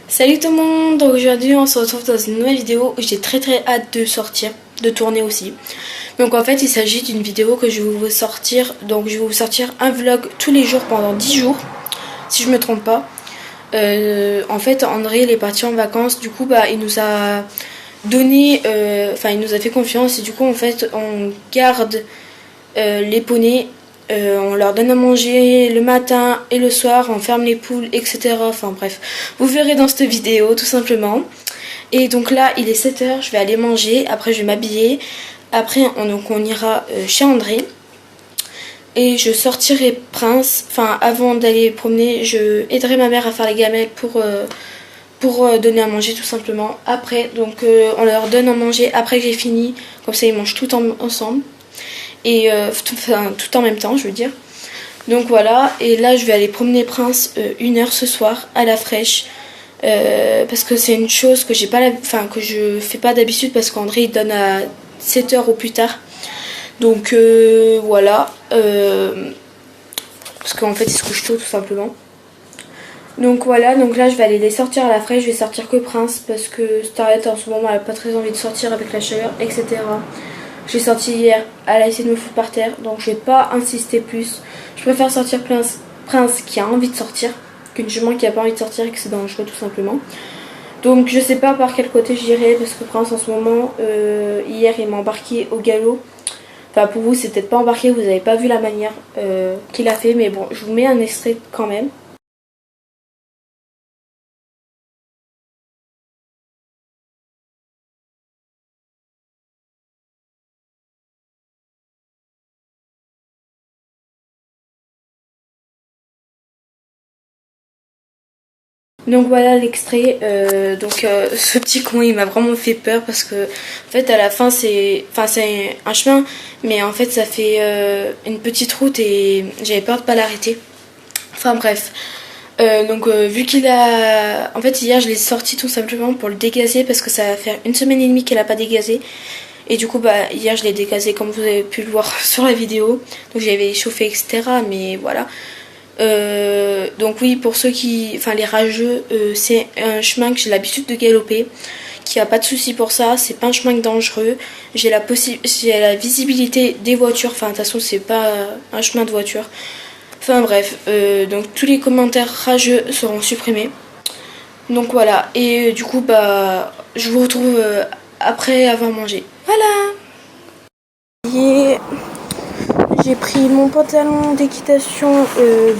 Salut tout le monde, donc aujourd'hui on se retrouve dans une nouvelle vidéo où j'ai très hâte de sortir, de tourner aussi. Donc en fait il s'agit d'une vidéo que je vais vous sortir, donc je vais vous sortir un vlog tous les jours pendant 10 jours, si je me trompe pas. En fait André il est parti en vacances, du coup il nous a donné, il nous a fait confiance et du coup en fait on garde les poneys. On leur donne à manger le matin et le soir, on ferme les poules, etc. Enfin bref, vous verrez dans cette vidéo tout simplement. Et donc là, il est 7h, je vais aller manger, après je vais m'habiller. Après, on ira chez André. Et je sortirai Prince, enfin avant d'aller promener, je aiderai ma mère à faire les gamelles pour donner à manger tout simplement. Après, donc on leur donne à manger après que j'ai fini, comme ça ils mangent tout ensemble. Et tout en même temps, je veux dire. Donc voilà, et là je vais aller promener Prince 1 heure ce soir à la fraîche, parce que c'est une chose que que je fais pas d'habitude, parce qu'André il donne à 7h au plus tard. Donc voilà, parce qu'en fait il se couche tôt tout simplement. Donc voilà, donc là je vais aller les sortir à la fraîche, je vais sortir que Prince parce que Starlet en ce moment elle a pas très envie de sortir avec la chaleur, etc. J'ai sorti hier, elle a essayé de me foutre par terre, donc je vais pas insister plus. Je préfère sortir Prince qui a envie de sortir qu'une jument qui a pas envie de sortir et que c'est dangereux tout simplement. Donc je sais pas par quel côté j'irai, parce que Prince en ce moment, hier il m'a embarqué au galop. Enfin pour vous c'est peut-être pas embarqué, vous avez pas vu la manière qu'il a fait, mais bon je vous mets un extrait quand même. Donc voilà l'extrait, ce petit con il m'a vraiment fait peur, parce que en fait à la fin c'est un chemin, mais en fait ça fait une petite route et j'avais peur de pas l'arrêter. Enfin bref, vu qu'il a... En fait hier je l'ai sorti tout simplement pour le dégazer, parce que ça va faire 1 semaine et demie qu'elle a pas dégazé. Et du coup hier je l'ai dégazé comme vous avez pu le voir sur la vidéo. Donc j'avais échauffé etc, mais voilà. Donc oui, pour ceux qui, les rageux, c'est un chemin que j'ai l'habitude de galoper, qui a pas de souci pour ça. C'est pas un chemin dangereux. J'ai la visibilité des voitures. Enfin de toute façon c'est pas un chemin de voiture. Enfin bref, donc tous les commentaires rageux seront supprimés. Donc voilà, et du coup je vous retrouve après avoir mangé. Voilà. Et j'ai pris mon pantalon d'équitation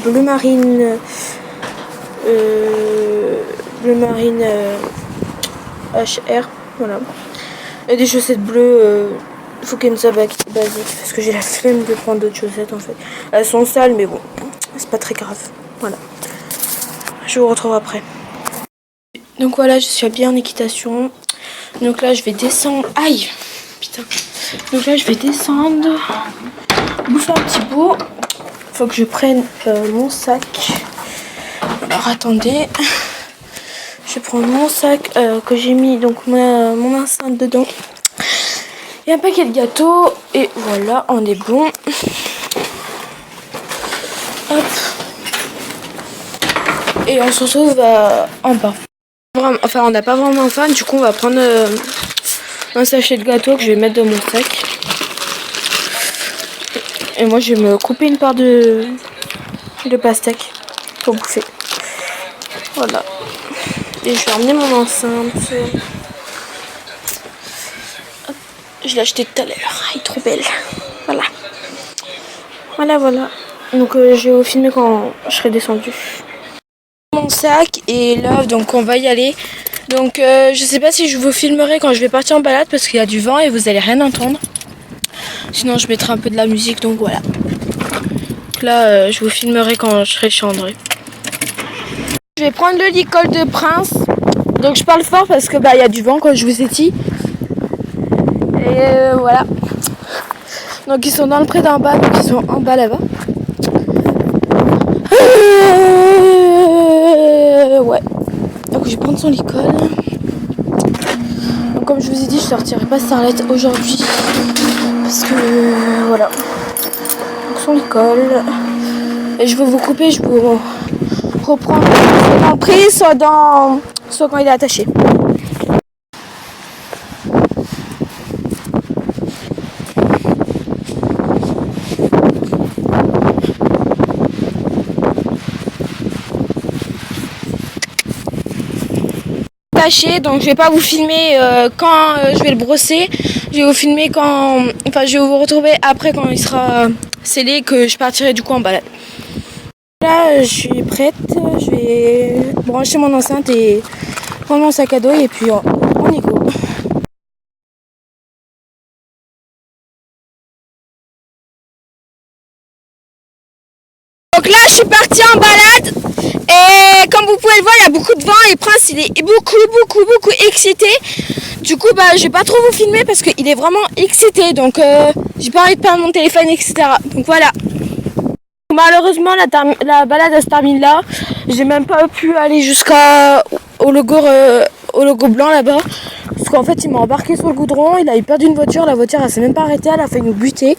bleu marine, HR, voilà. Et des chaussettes bleues Fukenza basique, parce que j'ai la flemme de prendre d'autres chaussettes en fait. Elles sont sales, mais bon, c'est pas très grave. Voilà. Je vous retrouve après. Donc voilà, je suis habillée en équitation. Donc là, je vais descendre. Aïe, putain. Donc là, je vais descendre, bouffer un petit bout. Faut que je prenne mon sac. Alors attendez, je prends mon sac que j'ai mis donc mon enceinte dedans. Et un paquet de gâteaux. Et voilà, on est bon. Hop. Et on se retrouve en bas. Enfin, on n'a pas vraiment faim. Du coup, on va prendre un sachet de gâteau que je vais mettre dans mon sac. Et moi, je vais me couper une part de pastèque pour bouffer. Voilà. Et je vais emmener mon enceinte. Hop. Je l'ai acheté tout à l'heure. Elle est trop belle. Voilà. Voilà. Donc, je vais vous filmer quand je serai descendue. Mon sac, et là, donc, on va y aller. Donc, je sais pas si je vous filmerai quand je vais partir en balade, parce qu'il y a du vent et vous allez rien entendre. Sinon, je mettrai un peu de la musique, donc voilà. Donc là, je vous filmerai quand je serai chez André. Je vais prendre le licol de Prince. Donc je parle fort parce que y a du vent, comme je vous ai dit. Et voilà. Donc ils sont dans le pré d'en bas, donc ils sont en bas là-bas. Ouais. Donc je vais prendre son licol. Donc comme je vous ai dit, je sortirai pas Starlet aujourd'hui. Parce que voilà. Donc son licol. Et je vais vous couper, je vous reprendre soit dans le prix, soit quand il est attaché. Donc je vais pas vous filmer quand je vais le brosser. Je vais vous filmer je vais vous retrouver après quand il sera scellé, que je partirai du coup en balade. Là je suis prête, je vais brancher mon enceinte et prendre mon sac à dos et puis on y go. Donc là je suis partie en balade. Et comme vous pouvez le voir, il y a beaucoup de vent et Prince il est beaucoup excité. Du coup je vais pas trop vous filmer parce qu'il est vraiment excité. Donc j'ai pas envie de perdre mon téléphone, etc. Donc voilà. Malheureusement la balade elle se termine là. J'ai même pas pu aller au logo blanc là-bas. Parce qu'en fait il m'a embarqué sur le goudron, il a eu peur d'une voiture, la voiture elle s'est même pas arrêtée, elle a failli nous buter.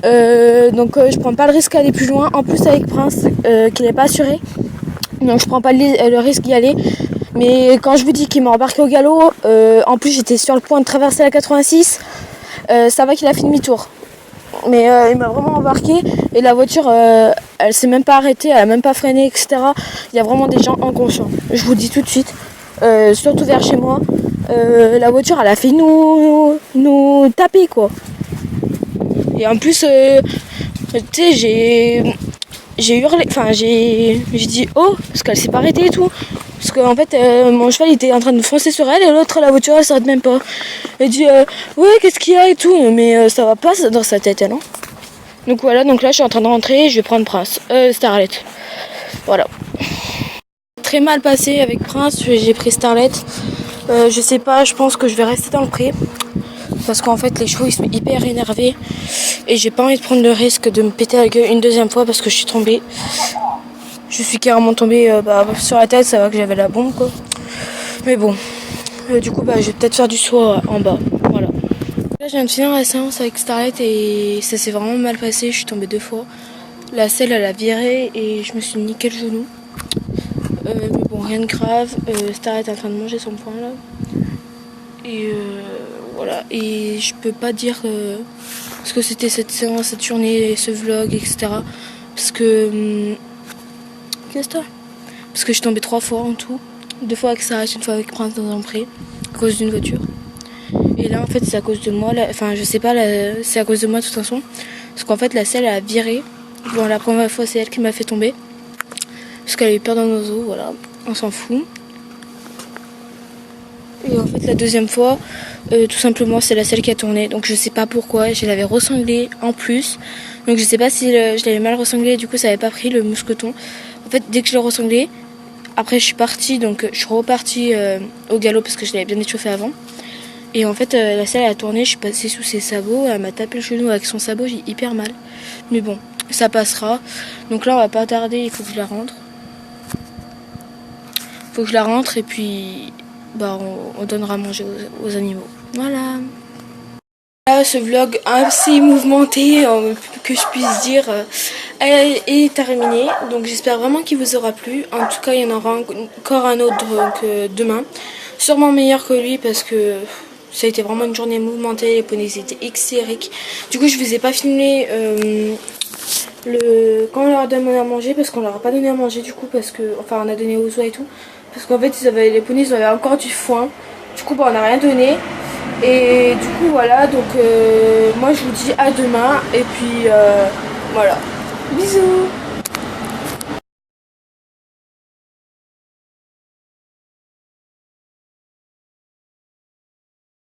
Donc je prends pas le risque d'aller plus loin. En plus avec Prince qui n'est pas assuré. Donc je prends pas le risque d'y aller. Mais quand je vous dis qu'il m'a embarqué au galop, en plus j'étais sur le point de traverser la 86, ça va qu'il a fait demi-tour. Mais il m'a vraiment embarqué et la voiture elle s'est même pas arrêtée, elle a même pas freiné, etc. Il y a vraiment des gens inconscients. Je vous dis tout de suite, surtout vers chez moi, la voiture elle a fait nous taper quoi. Et en plus, tu sais, j'ai hurlé, j'ai dit oh, parce qu'elle s'est pas arrêtée et tout. Parce qu'en fait, mon cheval il était en train de foncer sur elle et l'autre, la voiture elle s'arrête même pas. Elle dit ouais, qu'est-ce qu'il y a et tout, mais ça va pas dans sa tête, elle, hein. Donc voilà, donc là je suis en train de rentrer, je vais prendre Prince, Starlet. Voilà. Très mal passé avec Prince, j'ai pris Starlet. Je sais pas, je pense que je vais rester dans le pré. Parce qu'en fait les chevaux ils sont hyper énervés et j'ai pas envie de prendre le risque de me péter la gueule une deuxième fois parce que je suis tombée. Je suis carrément tombée sur la tête, ça va que j'avais la bombe quoi. Mais bon, du coup je vais peut-être faire du saut en bas. Voilà. Là je viens de finir la séance avec Starlet et ça s'est vraiment mal passé, je suis tombée 2 fois. La selle elle a viré et je me suis niqué le genou. Mais bon, rien de grave. Starlet est en train de manger son pain là. Et voilà, et je peux pas dire ce que c'était cette séance, cette journée, ce vlog, etc. Parce que qu'est-ce que parce que je suis tombée 3 fois en tout, 2 fois avec Sarah, 1 fois avec Prince dans un pré à cause d'une voiture. Et là en fait c'est à cause de moi, enfin je sais pas, c'est à cause de moi de toute façon, parce qu'en fait la selle a viré. Bon, la première fois c'est elle qui m'a fait tomber parce qu'elle a eu peur d'un oiseau, voilà, on s'en fout. Et en fait la deuxième fois, tout simplement c'est la selle qui a tourné, donc je sais pas pourquoi, je l'avais ressanglé en plus, donc je sais pas si je l'avais mal ressanglé, du coup ça avait pas pris le mousqueton. En fait dès que je l'ai ressanglé, après je suis partie, donc je suis repartie au galop parce que je l'avais bien échauffé avant. Et en fait la selle a tourné, je suis passée sous ses sabots, elle m'a tapé le genou avec son sabot, j'ai hyper mal. Mais bon, ça passera. Donc là on va pas tarder, il faut que je la rentre. Faut que je la rentre et puis on donnera à manger aux animaux. Voilà. Là, ce vlog assez mouvementé, que je puisse dire, est terminé. Donc j'espère vraiment qu'il vous aura plu. En tout cas, il y en aura encore un autre demain. Sûrement meilleur que lui parce que ça a été vraiment une journée mouvementée. Les poneys étaient hystériques. Du coup, je vous ai pas filmé quand on leur a donné à manger parce qu'on leur a pas donné à manger du coup parce que on a donné aux oies et tout. Parce qu'en fait les poneys ils avaient encore du foin. Du coup on n'a rien donné. Et du coup voilà, donc moi je vous dis à demain. Et puis voilà. Bisous.